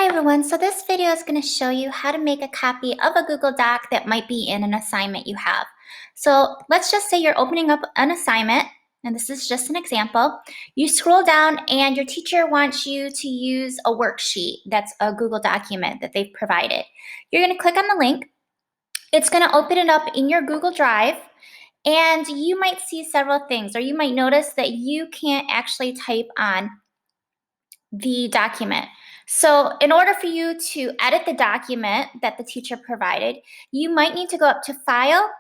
everyone, so this video is going to show you how to make a copy of a Google Doc that might be in an assignment you have. So let's just say you're opening up an assignment, and this is just an example. You scroll down and your teacher wants you to use a worksheet that's a Google document that they've provided. You're going to click on the link. It's going to open it up in your Google Drive, and you might see several things, or you might notice that you can't actually type on the document. So in order for you to edit the document that the teacher provided, you might need to go up to File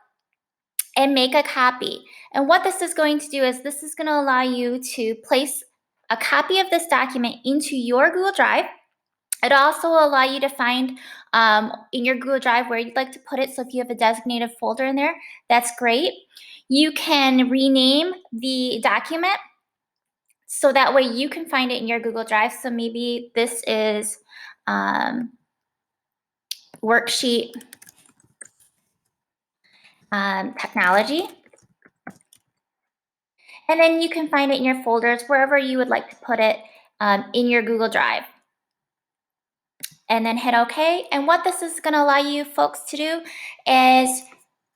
and make a copy. And what this is going to do is this is going to allow you to place a copy of this document into your Google Drive. It also will allow you to find in your Google Drive where you'd like to put it. So if you have a designated folder in there, that's great. You can rename the document so that way you can find it in your Google Drive. So maybe this is worksheet technology. And then you can find it in your folders, wherever you would like to put it in your Google Drive. And then hit OK. And what this is going to allow you folks to do is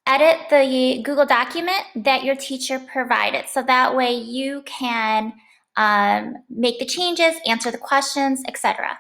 edit the Google document that your teacher provided. So that way you can make the changes, answer the questions, etc.